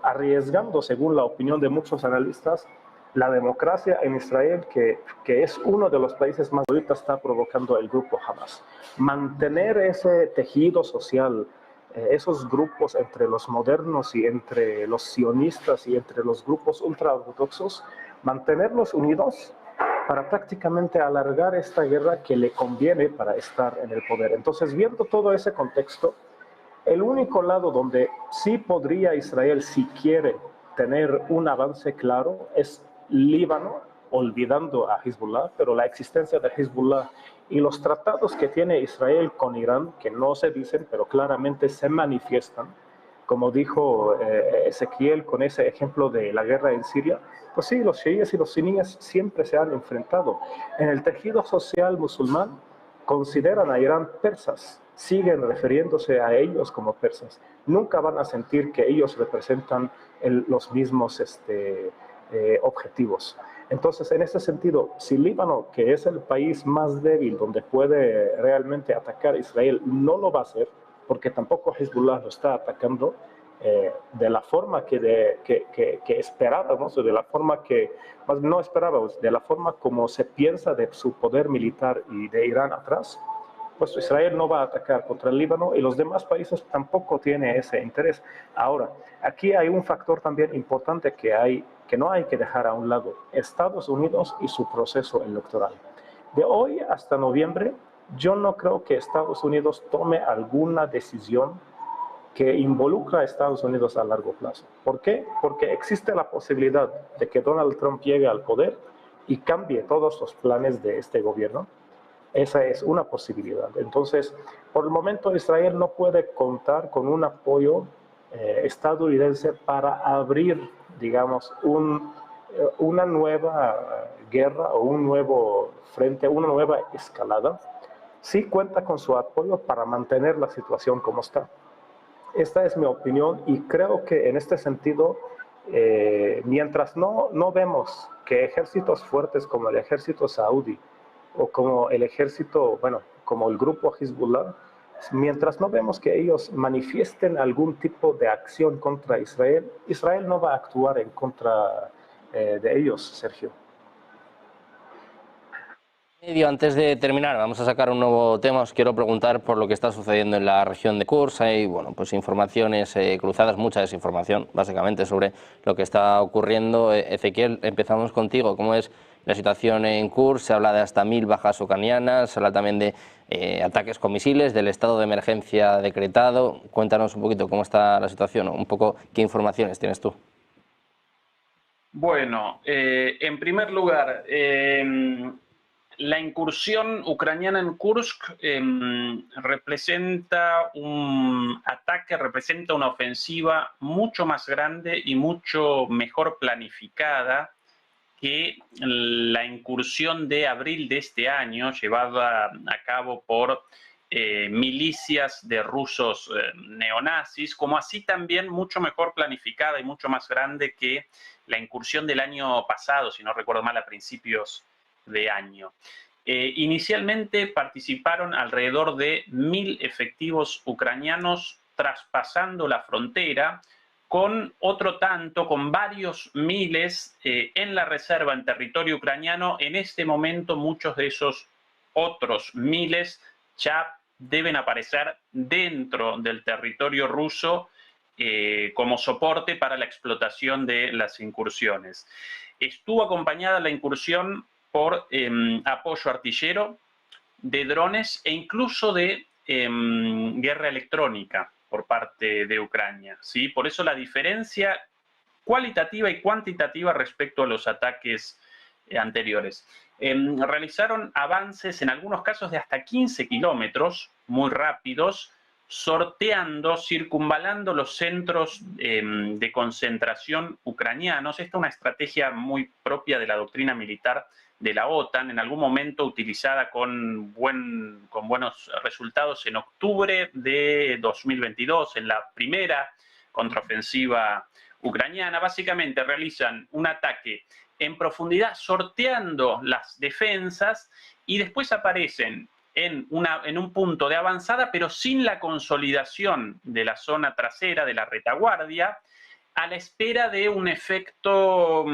arriesgando, según la opinión de muchos analistas, la democracia en Israel, que es uno de los países más ahorita está provocando el grupo Hamas. Mantener ese tejido social, esos grupos entre los modernos y entre los sionistas y entre los grupos ultraortodoxos, mantenerlos unidos para prácticamente alargar esta guerra que le conviene para estar en el poder. Entonces, viendo todo ese contexto, el único lado donde sí podría Israel, si quiere tener un avance claro, es Líbano, olvidando a Hezbollah, pero la existencia de Hezbollah y los tratados que tiene Israel con Irán, que no se dicen, pero claramente se manifiestan, como dijo Ezequiel con ese ejemplo de la guerra en Siria, pues sí, los chiíes y los suníes siempre se han enfrentado. En el tejido social musulmán consideran a Irán persas, siguen refiriéndose a ellos como persas. Nunca van a sentir que ellos representan los mismos objetivos. Entonces, en ese sentido, si Líbano, que es el país más débil donde puede realmente atacar a Israel, no lo va a hacer, porque tampoco Hezbollah lo está atacando de la forma que esperábamos, o de la forma que no esperábamos, de la forma como se piensa de su poder militar y de Irán atrás, pues Israel no va a atacar contra el Líbano y los demás países tampoco tienen ese interés. Ahora, aquí hay un factor también importante que no hay que dejar a un lado: Estados Unidos y su proceso electoral. De hoy hasta noviembre, yo no creo que Estados Unidos tome alguna decisión que involucra a Estados Unidos a largo plazo. ¿Por qué? Porque existe la posibilidad de que Donald Trump llegue al poder y cambie todos los planes de este gobierno. Esa es una posibilidad. Entonces, por el momento Israel no puede contar con un apoyo estadounidense para abrir, digamos, una nueva guerra o un nuevo frente, una nueva escalada. Sí cuenta con su apoyo para mantener la situación como está. Esta es mi opinión y creo que en este sentido, mientras no vemos que ejércitos fuertes como el ejército saudí o como el ejército, bueno, como el grupo Hezbollah, mientras no vemos que ellos manifiesten algún tipo de acción contra Israel, Israel no va a actuar en contra de ellos, Sergio. Antes de terminar, vamos a sacar un nuevo tema. Os quiero preguntar por lo que está sucediendo en la región de Kurs. Hay pues informaciones cruzadas, mucha desinformación, básicamente, sobre lo que está ocurriendo. Ezequiel, empezamos contigo. ¿Cómo es la situación en Kurs? Se habla de hasta 1000 bajas ucranianas, se habla también de ataques con misiles, del estado de emergencia decretado. Cuéntanos un poquito cómo está la situación, un poco qué informaciones tienes tú. Bueno, en primer lugar, la incursión ucraniana en Kursk representa un ataque, representa una ofensiva mucho más grande y mucho mejor planificada que la incursión de abril de este año, llevada a cabo por milicias de rusos neonazis, como así también mucho mejor planificada y mucho más grande que la incursión del año pasado, si no recuerdo mal, a principios de año. Inicialmente participaron alrededor de 1000 efectivos ucranianos traspasando la frontera, con otro tanto, con varios miles en la reserva en territorio ucraniano. En este momento muchos de esos otros miles ya deben aparecer dentro del territorio ruso como soporte para la explotación de las incursiones. Estuvo acompañada la incursión por apoyo artillero, de drones e incluso de guerra electrónica por parte de Ucrania, ¿sí? Por eso la diferencia cualitativa y cuantitativa respecto a los ataques anteriores. Realizaron avances en algunos casos de hasta 15 kilómetros, muy rápidos, sorteando, circunvalando los centros de concentración ucranianos. Esta es una estrategia muy propia de la doctrina militar de la OTAN, en algún momento utilizada con buenos resultados en octubre de 2022, en la primera contraofensiva ucraniana. Básicamente realizan un ataque en profundidad sorteando las defensas y después aparecen en un punto de avanzada, pero sin la consolidación de la zona trasera, de la retaguardia, a la espera de un efecto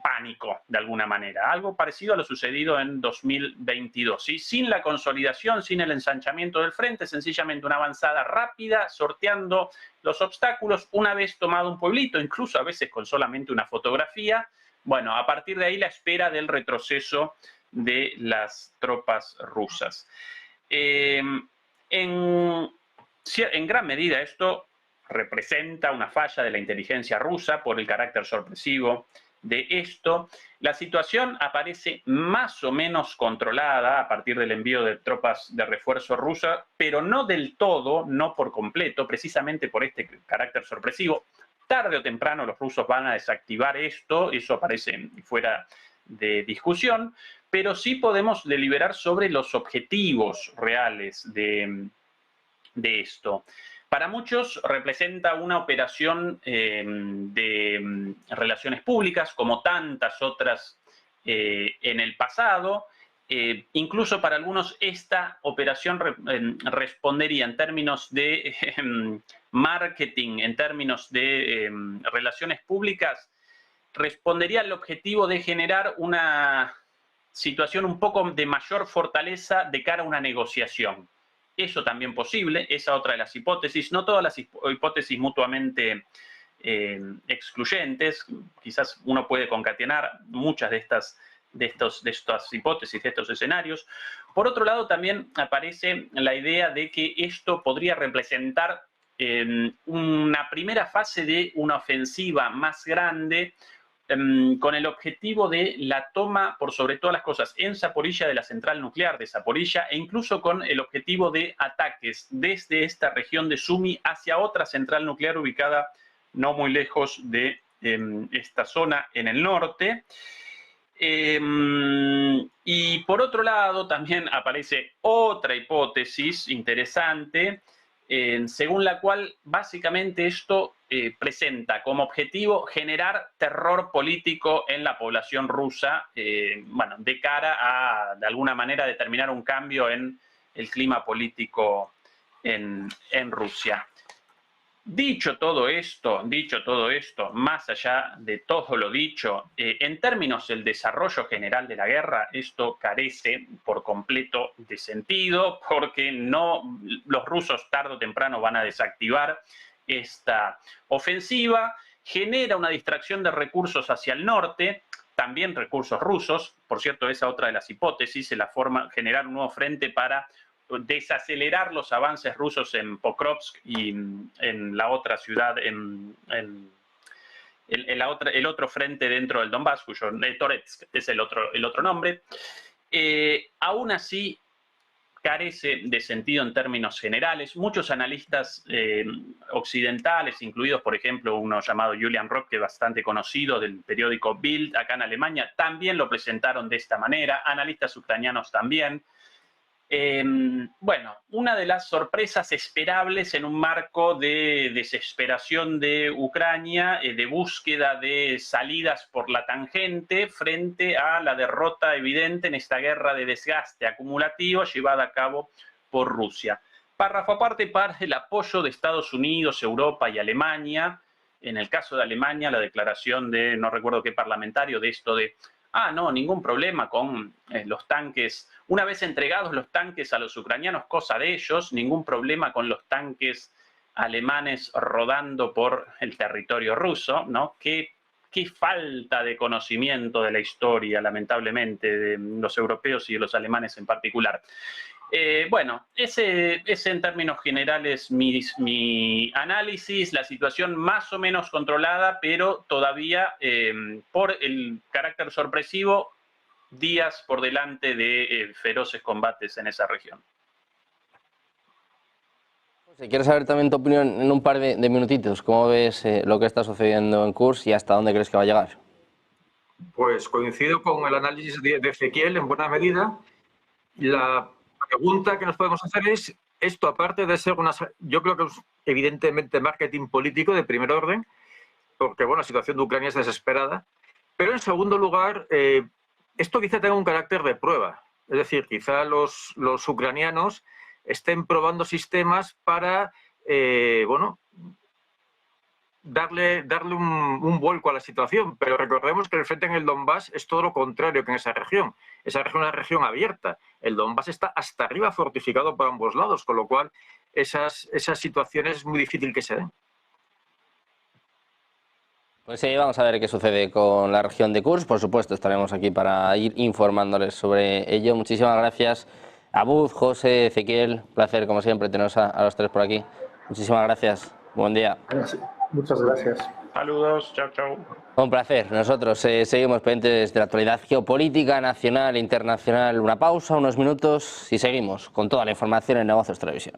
pánico, de alguna manera. Algo parecido a lo sucedido en 2022. ¿Sí? Sin la consolidación, sin el ensanchamiento del frente, sencillamente una avanzada rápida, sorteando los obstáculos, una vez tomado un pueblito, incluso a veces con solamente una fotografía. Bueno, a partir de ahí la espera del retroceso de las tropas rusas. En gran medida esto representa una falla de la inteligencia rusa por el carácter sorpresivo de esto. La situación aparece más o menos controlada a partir del envío de tropas de refuerzo rusas, pero no del todo, no por completo, precisamente por este carácter sorpresivo. Tarde o temprano los rusos van a desactivar esto, eso aparece fuera de discusión, pero sí podemos deliberar sobre los objetivos reales de esto. Para muchos representa una operación de relaciones públicas, como tantas otras en el pasado. Incluso para algunos esta operación respondería en términos de marketing, en términos de relaciones públicas, respondería al objetivo de generar una situación un poco de mayor fortaleza de cara a una negociación. Eso también posible, esa otra de las hipótesis, no todas las hipótesis mutuamente excluyentes, quizás uno puede concatenar muchas de estas hipótesis, de estos escenarios. Por otro lado, también aparece la idea de que esto podría representar una primera fase de una ofensiva más grande, con el objetivo de la toma, por sobre todas las cosas, en Zaporilla de la central nuclear de Zaporilla, e incluso con el objetivo de ataques desde esta región de Sumi hacia otra central nuclear ubicada no muy lejos de esta zona en el norte. Y por otro lado también aparece otra hipótesis interesante, según la cual básicamente esto presenta como objetivo generar terror político en la población rusa, bueno, de cara a, de alguna manera, determinar un cambio en el clima político en Rusia. Dicho todo esto, más allá de todo lo dicho, en términos del desarrollo general de la guerra, esto carece por completo de sentido, porque los rusos tarde o temprano van a desactivar esta ofensiva, genera una distracción de recursos hacia el norte, también recursos rusos, por cierto, esa otra de las hipótesis, la forma generar un nuevo frente para desacelerar los avances rusos en Pokrovsk y en la otra ciudad, el otro frente dentro del Donbass, cuyo Toretsk es el otro nombre. Aún así, carece de sentido en términos generales. Muchos analistas occidentales, incluidos, por ejemplo, uno llamado Julian Rock, bastante conocido del periódico Bild, acá en Alemania, también lo presentaron de esta manera. Analistas ucranianos también. Bueno, una de las sorpresas esperables en un marco de desesperación de Ucrania, de búsqueda de salidas por la tangente frente a la derrota evidente en esta guerra de desgaste acumulativo llevada a cabo por Rusia. Párrafo aparte para el apoyo de Estados Unidos, Europa y Alemania. En el caso de Alemania, la declaración de, no recuerdo qué parlamentario, de esto de no, ningún problema con los tanques. Una vez entregados los tanques a los ucranianos, cosa de ellos, ningún problema con los tanques alemanes rodando por el territorio ruso, ¿no? Qué falta de conocimiento de la historia, lamentablemente, de los europeos y de los alemanes en particular. Bueno, ese en términos generales mi análisis, la situación más o menos controlada, pero todavía por el carácter sorpresivo, días por delante de feroces combates en esa región. José, quiero saber también tu opinión en un par de minutitos. ¿Cómo ves lo que está sucediendo en Kursk y hasta dónde crees que va a llegar? Pues coincido con el análisis de Ezequiel en buena medida. La pregunta que nos podemos hacer es, esto aparte de ser yo creo que es evidentemente marketing político de primer orden, porque bueno, la situación de Ucrania es desesperada, pero en segundo lugar, esto quizá tenga un carácter de prueba, es decir, quizá los ucranianos estén probando sistemas para, bueno, darle un vuelco a la situación, pero recordemos que el frente en el Donbass es todo lo contrario que en esa región. Esa región es una región abierta. El Donbass está hasta arriba fortificado por ambos lados, con lo cual esas situaciones es muy difícil que se den. Pues sí, vamos a ver qué sucede con la región de Kursk. Por supuesto, estaremos aquí para ir informándoles sobre ello. Muchísimas gracias a Buz, José, Ezequiel. Un placer, como siempre, teneros a los tres por aquí. Muchísimas gracias. Buen día. Muchas gracias. Saludos, chao, chao. Un placer. Nosotros seguimos pendientes de la actualidad geopolítica nacional e internacional. Una pausa, unos minutos y seguimos con toda la información en Negocios Televisión.